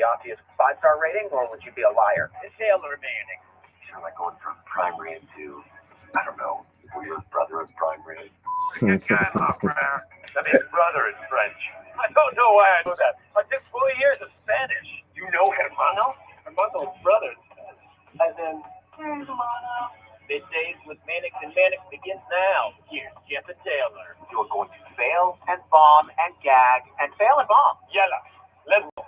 the obvious 5-star rating, or would you be a liar? It's Taylor Mannix. Kind of like going from primary into, I don't know, weird brother of primary. Good guy, my friend. That means brother in French. I don't know why I know that. I took 4 years of Spanish. You know hermano? Hermano's brother in Spanish. As in, hermano. Middays with Mannix and Mannix begins now. Here's Jeff and Taylor. You are going to fail and bomb and gag and fail and bomb. Yalla. Let's go.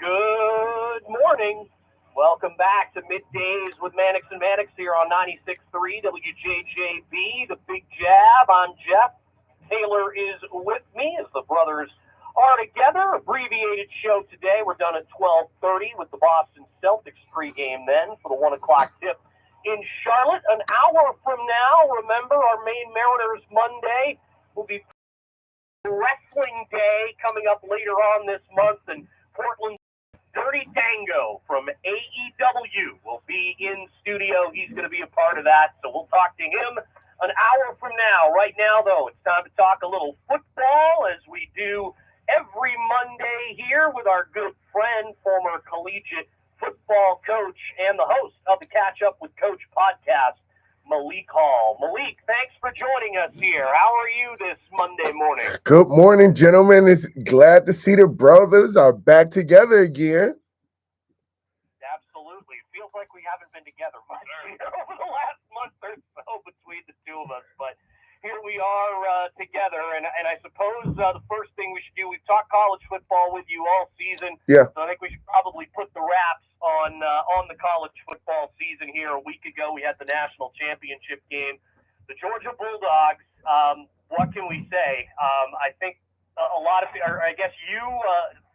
Good morning. Welcome back to Middays with Mannix and Mannix here on 96.3 WJJB, The Big Jab. I'm Jeff. Taylor is with me as the brothers are together. Abbreviated show today. We're done at 12:30 with the Boston Celtics pregame then for the 1 o'clock tip in Charlotte. An hour from now, remember, our Maine Mariners Monday will be Wrestling Day coming up later on this month, and Portland Dirty Tango from AEW will be in studio. He's going to be a part of that, so we'll talk to him an hour from now. Right now, though, it's time to talk a little football, as we do every Monday here with our good friend, former collegiate football coach, and the host of the Catch Up with Coach podcast, Malik Hall. Malik, thanks for joining us here. How are you this Monday morning? Good morning, gentlemen. It's glad to see the brothers are back together again. Absolutely. It feels like we haven't been together much over the last month or so between the two of us, but here we are together, and I suppose the first thing we should do, we've talked college football with you all season, Yeah. so I think we should probably put the wraps on the college football season here. A week ago, we had the national championship game. The Georgia Bulldogs, what can we say? I think a lot of, or I guess you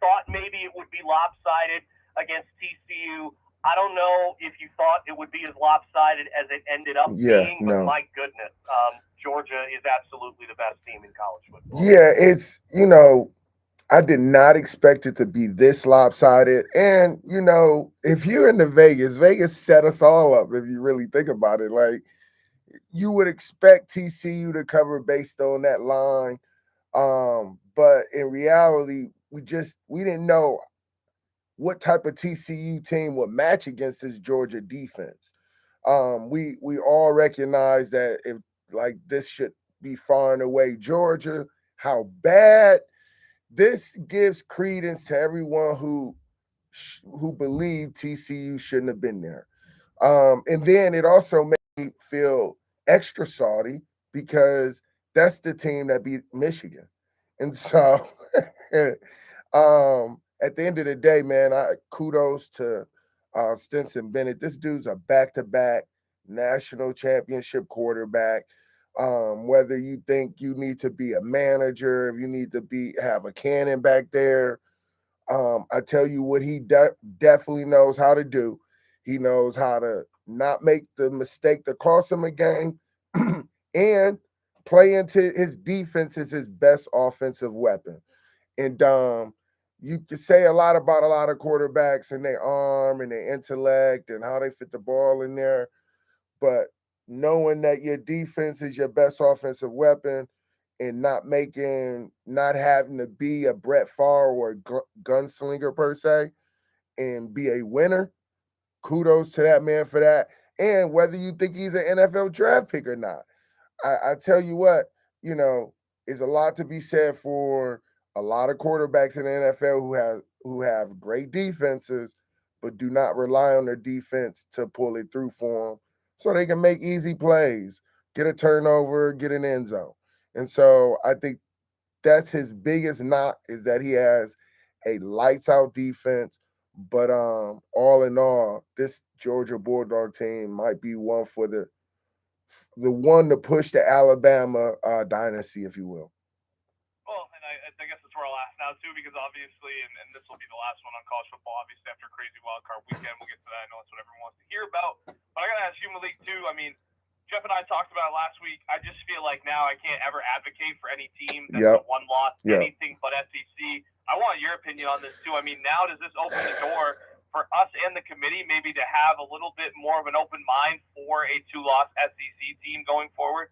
thought maybe it would be lopsided against TCU. I don't know if you thought it would be as lopsided as it ended up being, but my goodness, Georgia is absolutely the best team in college football. Yeah, it's, I did not expect it to be this lopsided. And, if you're into Vegas, Vegas set us all up, if you really think about it. Like, you would expect TCU to cover based on that line. But in reality, we didn't know what type of TCU team would match against this Georgia defense. We all recognize that if this should be far and away Georgia, how bad. This gives credence to everyone who believed TCU shouldn't have been there. And then it also made me feel extra salty because that's the team that beat Michigan. And so at the end of the day, man, kudos to Stetson Bennett. This dude's a back-to-back national championship quarterback. Whether you think you need to be a manager, if you need to have a cannon back there, I tell you what he definitely knows how to do. He knows how to not make the mistake that cost him a game and play into his defense as his best offensive weapon. And you can say a lot about a lot of quarterbacks and their arm and their intellect and how they fit the ball in there, but knowing that your defense is your best offensive weapon and not having to be a Brett Favre or a gunslinger per se and be a winner, kudos to that man for that. And whether you think he's an NFL draft pick or not, I tell you what, is a lot to be said for a lot of quarterbacks in the NFL who have great defenses, but do not rely on their defense to pull it through for them, so they can make easy plays, get a turnover, get an end zone. And so I think that's his biggest knock, is that he has a lights-out defense. But all in all, this Georgia Bulldog team might be one for the one to push the Alabama dynasty, if you will. Well, and I guess that's where I'll ask now, too, because obviously, and this will be the last one on college football, obviously, after a crazy wildcard weekend. We'll get to that. I know that's what everyone wants to hear about. But I got to ask you, Malik, too. I mean, Jeff and I talked about it last week. I just feel like now I can't ever advocate for any team that's a one-loss, anything but SEC. I want your opinion on this, too. I mean, now does this open the door for us and the committee maybe to have a little bit more of an open mind for a two-loss SEC team going forward?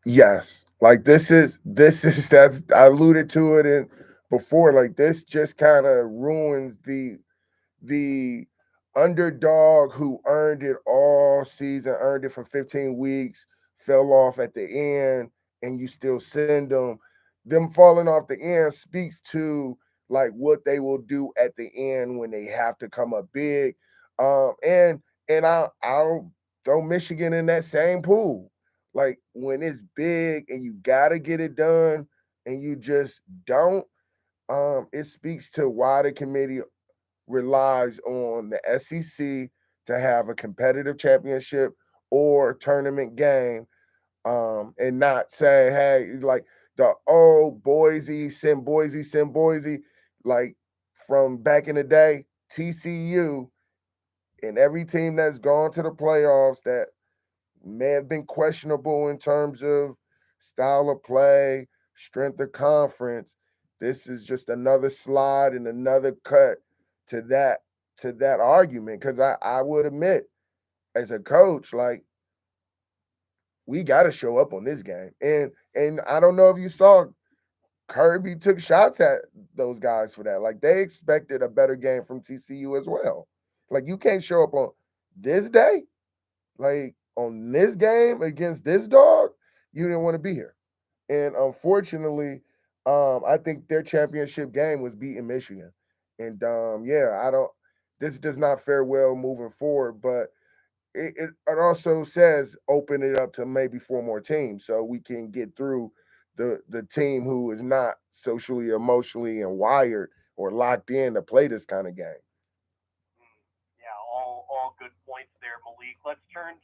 Yes. Like this is that's I alluded to it before. Like this just kind of ruins the underdog who earned it all season, earned it for 15 weeks, fell off at the end, and you still send them. Them falling off the end speaks to like what they will do at the end when they have to come up big. And I'll throw Michigan in that same pool. Like when it's big and you gotta get it done and you just don't, it speaks to why the committee relies on the SEC to have a competitive championship or tournament game, and not say, hey, like the old send Boise, like from back in the day, TCU and every team that's gone to the playoffs that may have been questionable in terms of style of play, strength of conference. This is just another slide and another cut to that argument. Because I would admit, as a coach, like we got to show up on this game. And I don't know if you saw Kirby took shots at those guys for that. Like they expected a better game from TCU as well. Like you can't show up on this day, like on this game against this dog, you didn't want to be here. And unfortunately, I think their championship game was beating Michigan. And yeah, I don't. This does not fare well moving forward, but it also says open it up to maybe four more teams so we can get through the team who is not socially, emotionally, and wired or locked in to play this kind of game. Yeah, all good points there, Malik. Let's turn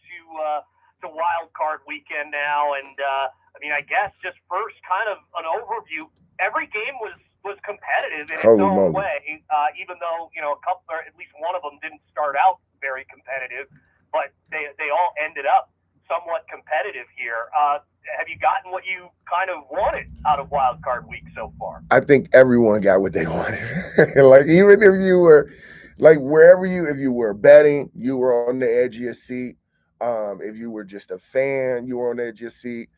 to wild card weekend now, and I mean, I guess just first kind of an overview. Every game was competitive in its Holy own moly. way, even though a couple, or at least one of them, didn't start out very competitive, but they all ended up somewhat competitive here. Have you gotten what you kind of wanted out of wild card week so far? I think everyone got what they wanted. Like even if you were like wherever if you were betting, you were on the edge of your seat. If you were just a fan, you were on the edge of your seat.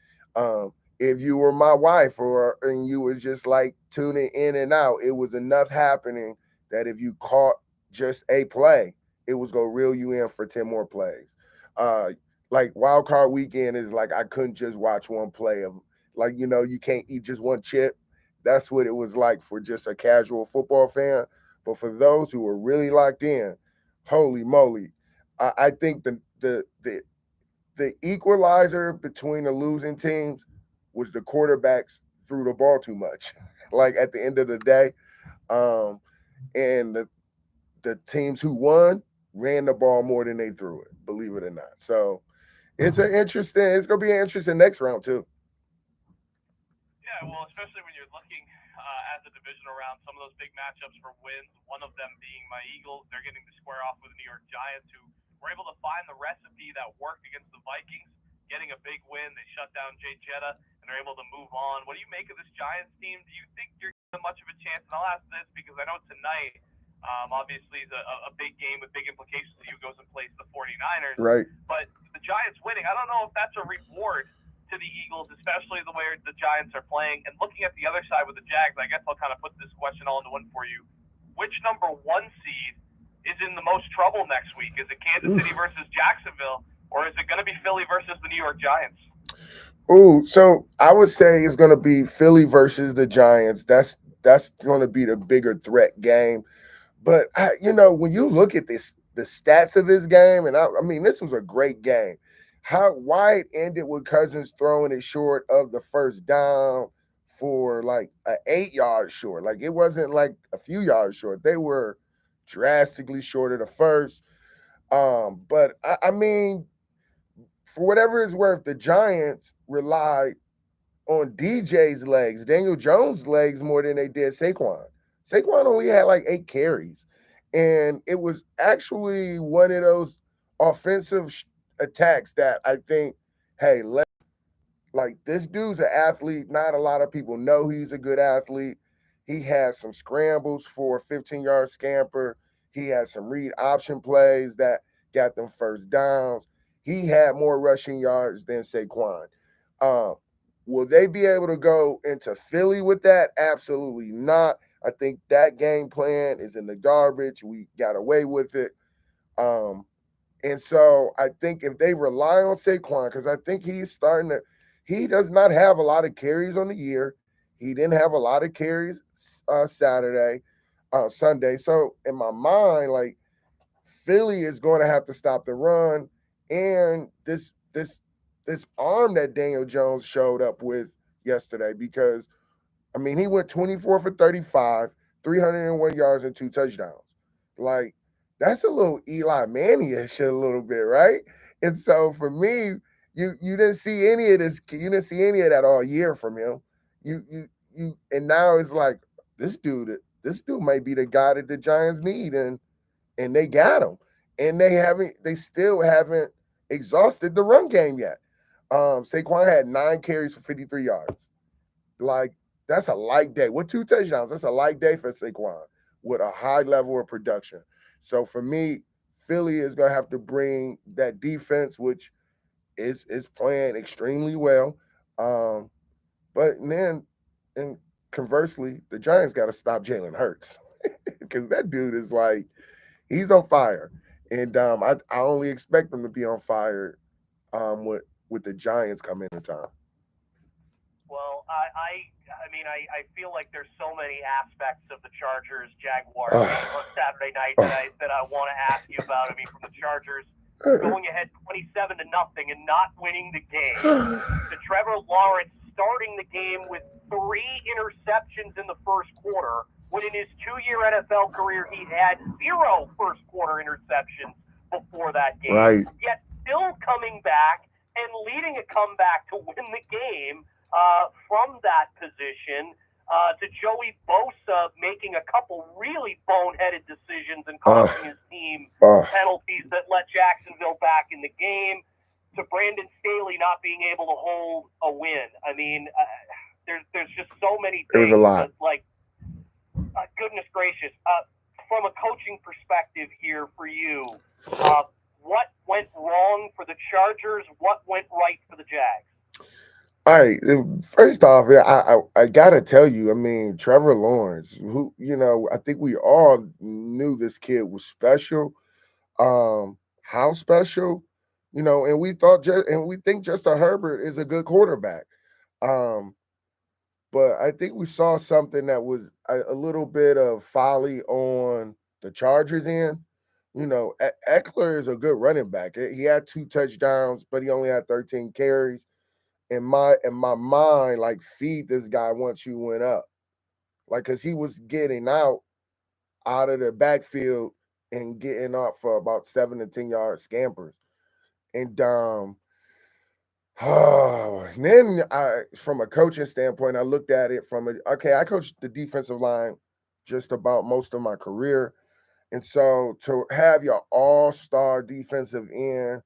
If you were my wife and you was just like tuning in and out, it was enough happening that if you caught just a play, it was gonna reel you in for 10 more plays. Uh like wild card weekend is like I couldn't just watch one play of like you can't eat just one chip. That's what it was like for just a casual football fan. But for those who were really locked in, holy moly! I think the equalizer between the losing teams was the quarterbacks threw the ball too much. Like at the end of the day, and the teams who won ran the ball more than they threw it. Believe it or not. So it's gonna be an interesting next round too. Yeah, well, especially when you're looking at the divisional round, some of those big matchups for wins, one of them being my Eagles. They're getting to square off with the New York Giants, who were able to find the recipe that worked against the Vikings, getting a big win. They shut down Jay Jetta, and they're able to move on. What do you make of this Giants team? Do you think you're giving much of a chance? And I'll ask this because I know tonight, obviously, is a big game with big implications. Who goes and plays the 49ers. Right. But the Giants winning, I don't know if that's a reward to the Eagles, especially the way the Giants are playing. And looking at the other side with the Jags, I guess I'll kind of put this question all into one for you. Which number one seed is in the most trouble next week? Is it Kansas City versus Jacksonville, or is it going to be Philly versus the New York Giants? Ooh, so I would say it's going to be Philly versus the Giants. That's going to be the bigger threat game. But when you look at the stats of this game, and I mean, this was a great game. Why it ended with Cousins throwing it short of the first down for like an 8-yard short. Like it wasn't like a few yards short. They were drastically short of the first. But I mean, for whatever it's worth, the Giants relied on DJ's legs, Daniel Jones' legs, more than they did Saquon. Saquon only had like 8 carries. And it was actually one of those offensive attacks that I think, hey, like this dude's an athlete. Not a lot of people know he's a good athlete. He has some scrambles for a 15-yard scamper. He had some read option plays that got them first downs. He had more rushing yards than Saquon. Um, Will they be able to go into Philly with that? Absolutely not. I think that game plan is in the garbage. We got away with it. And so I think if they rely on Saquon, because I think he does not have a lot of carries on the year. He didn't have a lot of carries Sunday. So in my mind, like Philly is going to have to stop the run, and this arm that Daniel Jones showed up with yesterday, because I mean he went 24 for 35, 301 yards and 2 touchdowns. Like that's a little Eli Manning-ish a little bit, right? And so for me, you didn't see any of this. You didn't see any of that all year from him. And now it's like this dude might be the guy that the Giants need, and they got him, and they still haven't exhausted the run game yet. Saquon had 9 carries for 53 yards. Like that's a light day with 2 touchdowns. That's a light day for Saquon with a high level of production. So for me, Philly is gonna have to bring that defense, which is playing extremely well. But then, and conversely, the Giants got to stop Jalen Hurts because that dude is like he's on fire, and I only expect him to be on fire with the Giants coming into town. Well, I mean, I feel like there's so many aspects of the Chargers Jaguars game on Saturday night that I want to ask you about. I mean, from the Chargers going ahead 27-0 and not winning the game, to Trevor Lawrence starting the game with 3 interceptions in the first quarter, when in his 2-year NFL career he had 0 first quarter interceptions before that game. Right. Yet still coming back and leading a comeback to win the game from that position, to Joey Bosa making a couple really boneheaded decisions and costing his team penalties that let Jacksonville back in the game, to Brandon Staley not being able to hold a win. I mean, there's just so many things. There's a lot. Like, goodness gracious. From a coaching perspective here for you, what went wrong for the Chargers? What went right for the Jags? All right. First off, I gotta tell you, I mean, Trevor Lawrence, who I think we all knew this kid was special. How special, and we think Justin Herbert is a good quarterback. But I think we saw something that was a little bit of folly on the Chargers end. Eckler is a good running back. He had 2 touchdowns, but he only had 13 carries. In my mind, like feed this guy once you went up, like because he was getting out of the backfield and getting up for about 7 to 10 yard scampers, and then from a coaching standpoint, I looked at it I coached the defensive line just about most of my career, and so to have your all-star defensive end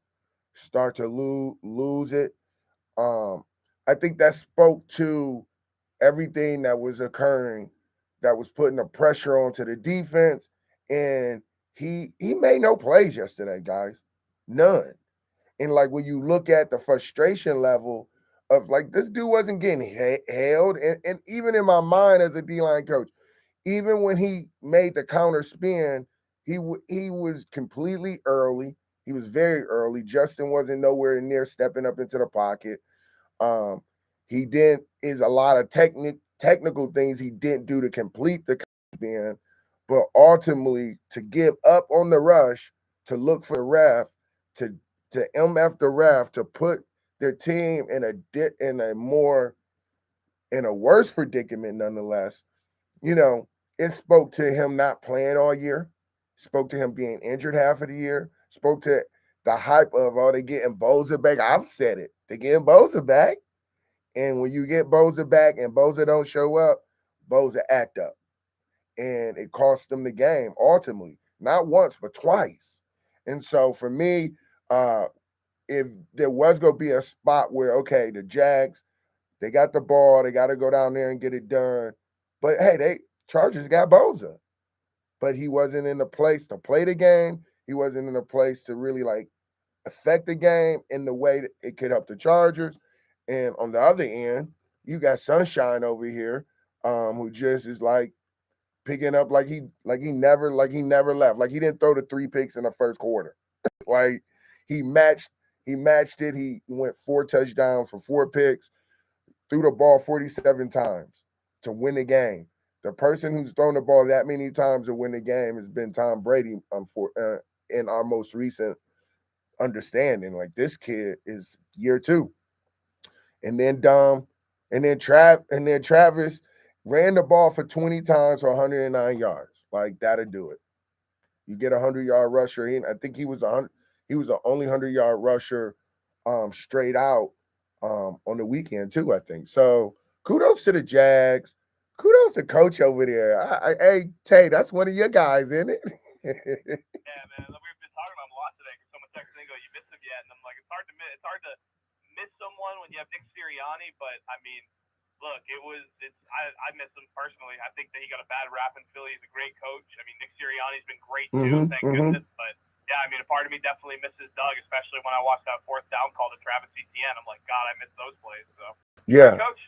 start to lose it. I think that spoke to everything that was occurring, that was putting the pressure onto the defense, and he made no plays yesterday, guys, none. And like when you look at the frustration level of like this dude wasn't getting held, and even in my mind as a D-line coach, even when he made the counter spin, he was completely early. He was very early. Justin wasn't nowhere near stepping up into the pocket. He is a lot of technical things he didn't do to complete the spin, but ultimately to give up on the rush, to look for the ref, to MF the ref, to put their team in a worse predicament nonetheless. It spoke to him not playing all year, spoke to him being injured half of the year, spoke to the hype of, they getting Bosa back. I've said it. They're getting Bosa back. And when you get Bosa back and Bosa don't show up, Bosa act up. And it cost them the game, ultimately. Not once, but twice. And so for me, if there was going to be a spot where, okay, the Jags, they got the ball, they got to go down there and get it done. But, hey, Chargers got Bosa. But he wasn't in the place to play the game. He wasn't in a place to really, affect the game in the way that it could help the Chargers. And on the other end, you got Sunshine over here, who just is like picking up like he never left. Like he didn't throw the 3 picks in the first quarter. Like he matched it. He went 4 touchdowns for 4 picks, threw the ball 47 times to win the game. The person who's thrown the ball that many times to win the game has been Tom Brady, in our most recent understanding. Like this kid is year 2. And then Travis ran the ball for 20 times for 109 yards. Like that'll do it. You get a 100-yard rusher in. I think he was the only 100-yard rusher straight out on the weekend too, I think. So kudos to the Jags. Kudos to coach over there. Hey, Tay, that's one of your guys, isn't it? Yeah, man. We've been talking about him a lot today because someone texted me, you missed him yet? And I'm like, it's hard to miss someone when you have Nick Sirianni, but I mean, look, I miss him personally. I think that he got a bad rap in Philly. He's a great coach. I mean, Nick Sirianni's been great too, thank goodness. But yeah, I mean, a part of me definitely misses Doug, especially when I watched that 4th down call to Travis Etienne. I'm like, God, I miss those plays. So yeah, great coach.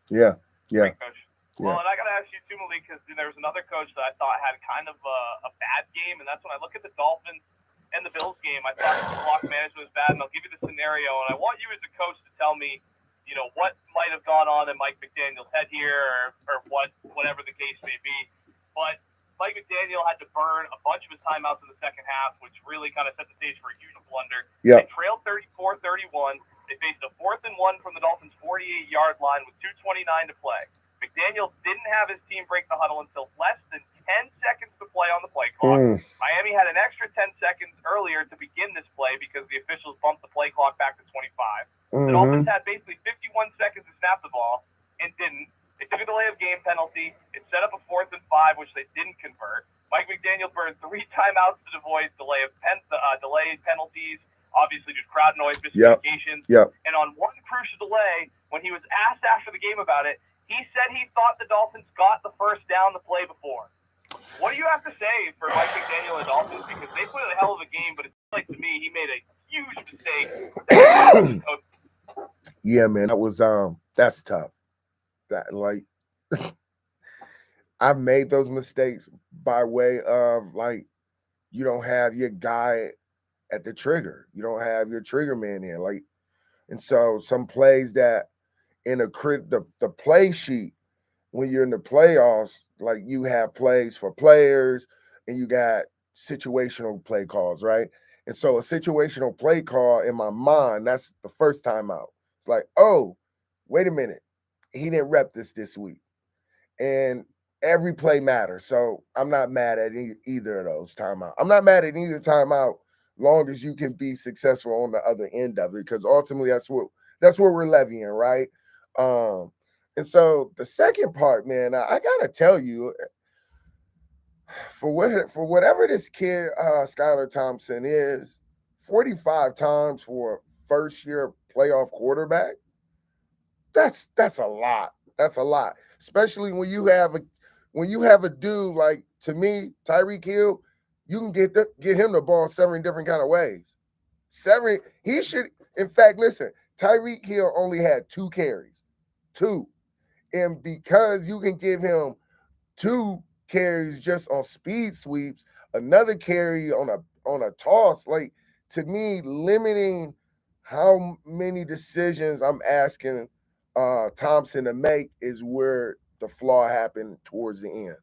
Yeah. Great coach. Yeah. Well, and I got to ask you too, Malik, because there was another coach that I thought had kind of a bad game, and that's when I look at the Dolphins and the Bills game. I thought the clock management was bad, and I'll give you the scenario, and I want you as a coach to tell me, what might have gone on in Mike McDaniel's head here, or whatever the case may be. But Mike McDaniel had to burn a bunch of his timeouts in the second half, which really kind of set the stage for a huge blunder. Yeah. They trailed 34-31. They faced a 4th and 1 from the Dolphins' 48-yard line with 2:29 to play. McDaniel didn't have his team break the huddle until less than 10 seconds to play on the play clock. Miami had an extra 10 seconds earlier to begin this play because the officials bumped the play clock back to 25. The Dolphins had basically 51 seconds to snap the ball and didn't. They took a delay of game penalty. It set up a 4th and 5, which they didn't convert. Mike McDaniel burned 3 timeouts to avoid delayed penalties, obviously due to crowd noise, miscommunications. And on one crucial delay, when he was asked after the game about it, he said he thought the Dolphins got the 1st down the play before. What do you have to say for Mike McDaniel and the Dolphins? Because they put in a hell of a game, but it seems like to me he made a huge mistake. Yeah, man, that's tough. That I've made those mistakes by way of you don't have your guy at the trigger. You don't have your trigger man in. And so some plays that in the play sheet when you're in the playoffs, you have plays for players and you got situational play calls, right? And so a situational play call in my mind, that's the first time out. It's like, oh, wait a minute. He didn't rep this week. And every play matters. So I'm not mad at either of those timeouts. I'm not mad at either timeout long as you can be successful on the other end of it, because ultimately that's what we're levying, right? And so the second part, man, I gotta tell you, for whatever this kid Skylar Thompson is, 45 times for a first-year playoff quarterback, that's a lot. That's a lot, especially when you have a dude like, to me, Tyreek Hill. You can get him the ball 7 different kind of ways. 7. He should. In fact, listen, Tyreek Hill only had 2 carries, 2, and because you can give him 2 carries just on speed sweeps, another carry on a toss, to me, limiting how many decisions I'm asking Thompson to make is where the flaw happened towards the end,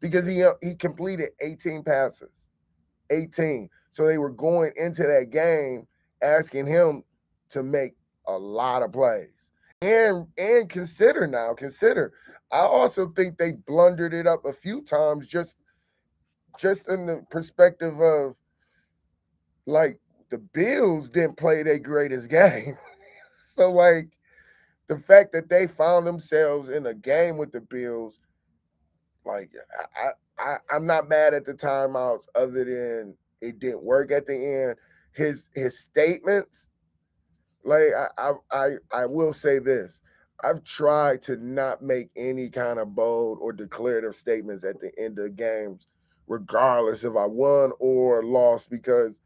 because he completed 18 passes. 18. So they were going into that game asking him to make a lot of plays. And consider, I also think they blundered it up a few times just in the perspective of the Bills didn't play their greatest game. So the fact that they found themselves in a game with the Bills, I'm not mad at the timeouts other than it didn't work at the end. His statements, I will say this. I've tried to not make any kind of bold or declarative statements at the end of games, regardless if I won or lost, because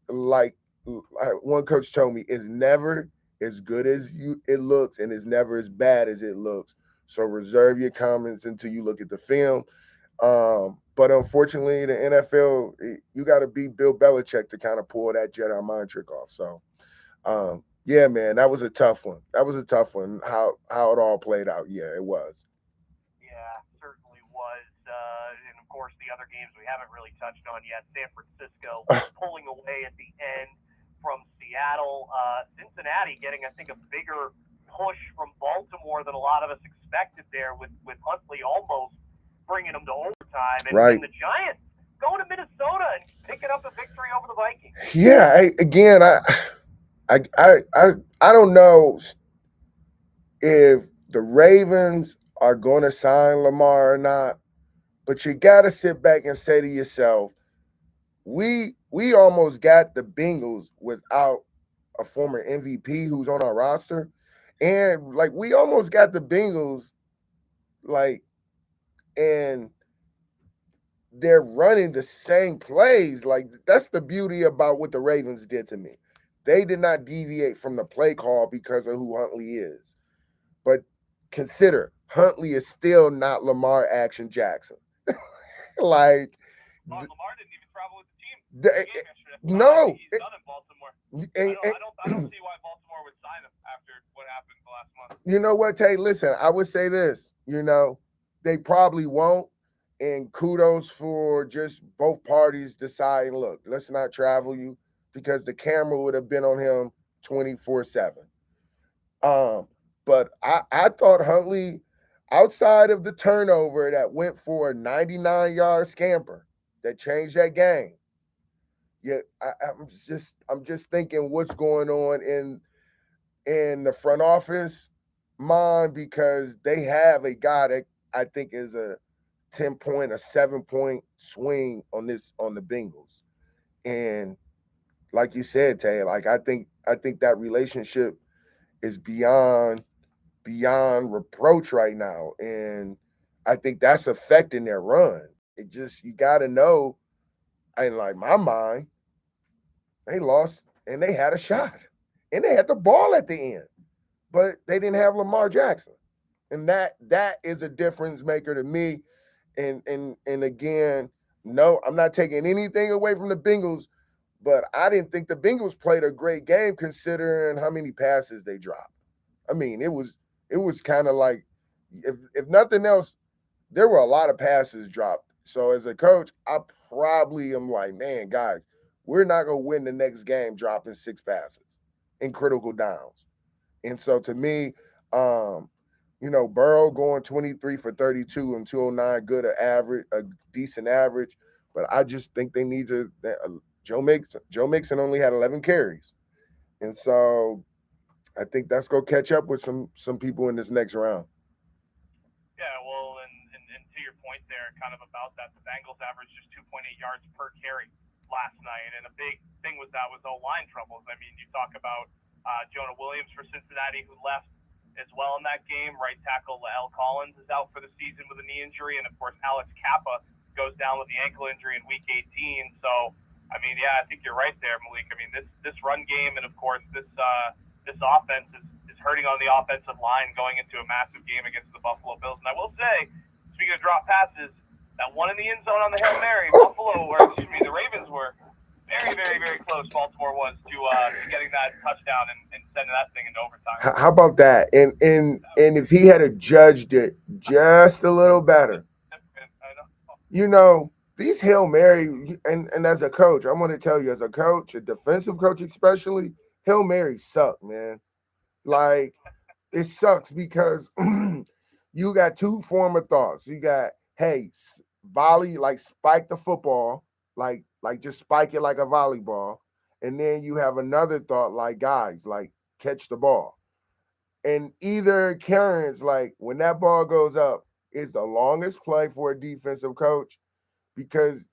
one coach told me, it's never as good as it looks, and it's never as bad as it looks. So reserve your comments until you look at the film. But unfortunately, the NFL, you got to beat Bill Belichick to kind of pull that Jedi mind trick off. So, yeah, man, that was a tough one. That was a tough one. How it all played out. Yeah, it was. Yeah, certainly was. And of course, the other games we haven't really touched on yet. San Francisco pulling away at the end from Seattle. Cincinnati getting, I think, a bigger push from Baltimore than a lot of us expected there, with Huntley almost bringing them to overtime. And, Right. and the Giants going to Minnesota and picking up a victory over the Vikings. Yeah. I don't know if the Ravens are going to sign Lamar or not, but you got to sit back and say to yourself, we almost got the Bengals without a former MVP who's on our roster, and like we almost got the Bengals, like, and they're running the same plays. Like, that's the beauty about what the Ravens did to me. They did not deviate from the play call because of who Huntley is. But consider, Huntley is still not Lamar Action Jackson. Like, Lamar didn't even travel with the team. No. He's done in Baltimore. I don't see why Baltimore would sign him after what happened the last month. You know what, Tay? Listen, I would say this. They probably won't. And kudos for just both parties deciding, look, let's not travel you, because the camera would have been on him 24/7. But I thought Huntley, outside of the turnover that went for a 99-yard scamper that changed that game. Yeah, I'm just thinking what's going on in the front office mind, because they have a guy that I think is a 10-point, a 7-point swing on the Bengals. And like you said, Tay, like I think that relationship is beyond reproach right now. And I think that's affecting their run. It just, you got to know, in like my mind, they lost and they had a shot and they had the ball at the end, but they didn't have Lamar Jackson. And that is a difference maker to me. And again, no, I'm not taking anything away from the Bengals, but I didn't think the Bengals played a great game considering how many passes they dropped. I mean, it was kind of like, if nothing else, there were a lot of passes dropped. So as a coach, I probably am like, man, guys, we're not going to win the next game dropping 6 passes in critical downs. And so to me, Burrow going 23 for 32 and 209, good, a decent average. But I just think they need to. Joe Mixon only had 11 carries, and so I think that's gonna catch up with some people in this next round. Yeah, well, and to your point there, kind of about that, the Bengals averaged just 2.8 yards per carry last night, and a big thing with that was O-line troubles. I mean, you talk about Jonah Williams for Cincinnati, who left as well in that game. Right tackle Lael Collins is out for the season with a knee injury, and of course Alex Kappa goes down with the ankle injury in Week 18. So, I mean, yeah, I think you're right there, Malik. I mean, this run game, and of course this offense is hurting on the offensive line going into a massive game against the Buffalo Bills. And I will say, speaking of drop passes, that one in the end zone on the Hail Mary, the Ravens were very, very, very close. Baltimore was to getting that touchdown and sending that thing into overtime. How about that? And if he had judged it just a little better, these Hail Mary, and as a coach, I want to tell you, as a coach, a defensive coach especially, Hail Mary suck, man. Like, it sucks because you got two form of thoughts. You got, hey, volley, like spike the football, like just spike it like a volleyball. And then you have another thought, like, guys, like, catch the ball. And either occurrence, like when that ball goes up, is the longest play for a defensive coach, because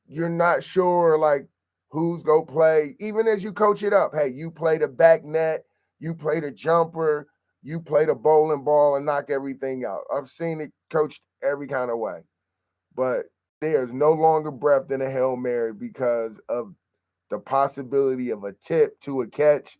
you're not sure like who's gonna play, even as you coach it up. Hey, you play the back net, you play the jumper, you play the bowling ball and knock everything out. I've seen it coached every kind of way, but there's no longer breath than a Hail Mary because of the possibility of a tip to a catch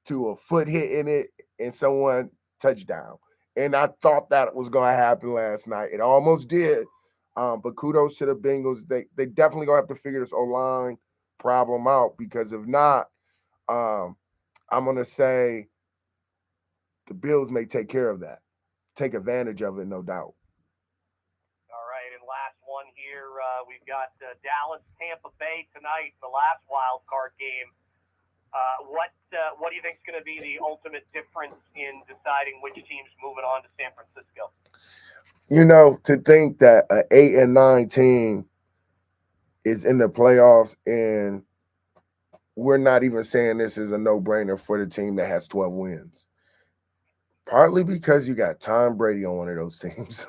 to a foot hitting it and someone touchdown. And I thought that was going to happen last night. It almost did. But kudos to the Bengals. They definitely going to have to figure this O-line problem out, because if not, I'm going to say the Bills may take care of that, take advantage of it, no doubt. All right, and last one here, we've got Dallas, Tampa Bay tonight, the last wild card game. What do you think is going to be the ultimate difference in deciding which team's moving on to San Francisco? You know, to think that an 8 and 9 team is in the playoffs, and we're not even saying this is a no-brainer for the team that has 12 wins. Partly because you got Tom Brady on one of those teams.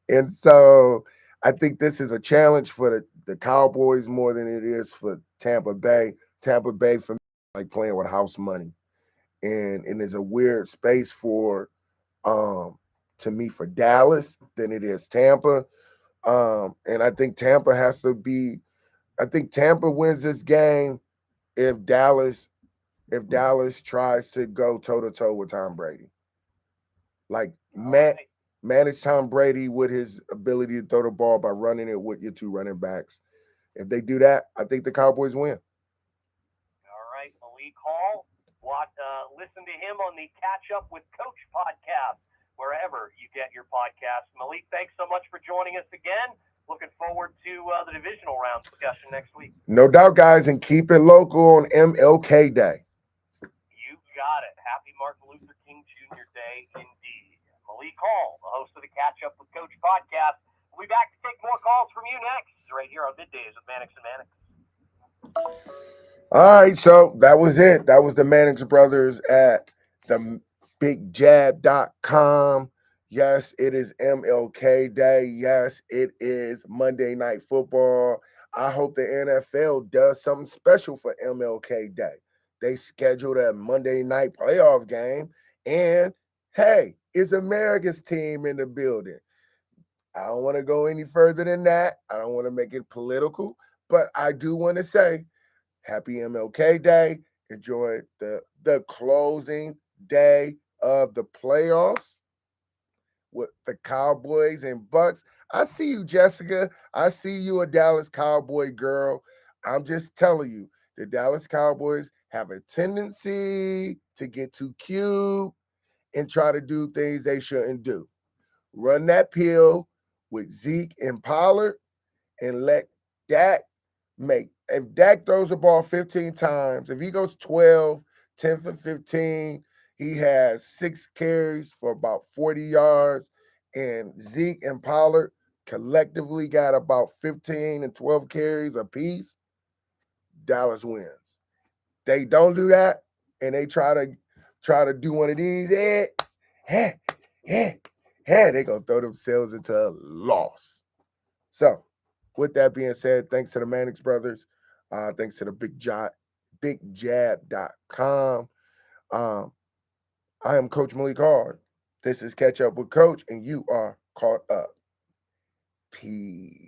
And so I think this is a challenge for the Cowboys more than it is for Tampa Bay. Tampa Bay, for me, like playing with house money. And there's a weird space for to me for Dallas than it is Tampa. And I think Tampa wins this game if Dallas tries to go toe-to-toe with Tom Brady. Like manage Tom Brady with his ability to throw the ball by running it with your two running backs. If they do that, I think the Cowboys win. All right, Malik Hall. Listen to him on the Catch Up with Coach podcast, wherever you get your podcasts. Malik, thanks so much for joining us again. Looking forward to the divisional round discussion next week. No doubt, guys, and keep it local on MLK Day. You got it. Happy Martin Luther King Jr. Day indeed. Malik Hall, the host of the Catch Up with Coach podcast. We'll be back to take more calls from you next, right here on Middays with Mannix and Mannix. All right, so that was it. That was the Mannix brothers at the bigjab.com. Yes, it is MLK Day. Yes, it is Monday Night Football. I hope the NFL does something special for MLK Day. They scheduled a Monday night playoff game, and hey, it's America's team in the building. I don't want to go any further than that. I don't want to make it political, but I do want to say happy MLK Day. Enjoy the closing day of the playoffs with the Cowboys and Bucks. I see you, Jessica. I see you, a Dallas Cowboy girl. I'm just telling you, the Dallas Cowboys have a tendency to get too cute and try to do things they shouldn't do. Run that pill with Zeke and Pollard and let Dak if Dak throws the ball 15 times, if he goes 12, 10 for 15, he has 6 carries for about 40 yards, and Zeke and Pollard collectively got about 15 and 12 carries apiece, Dallas wins. They don't do that, and they try to do one of these, they're going to throw themselves into a loss. So, with that being said, thanks to the Mannix brothers. Thanks to the bigjab.com. I am Coach Malik Hard. This is Catch Up with Coach, and you are caught up. Peace.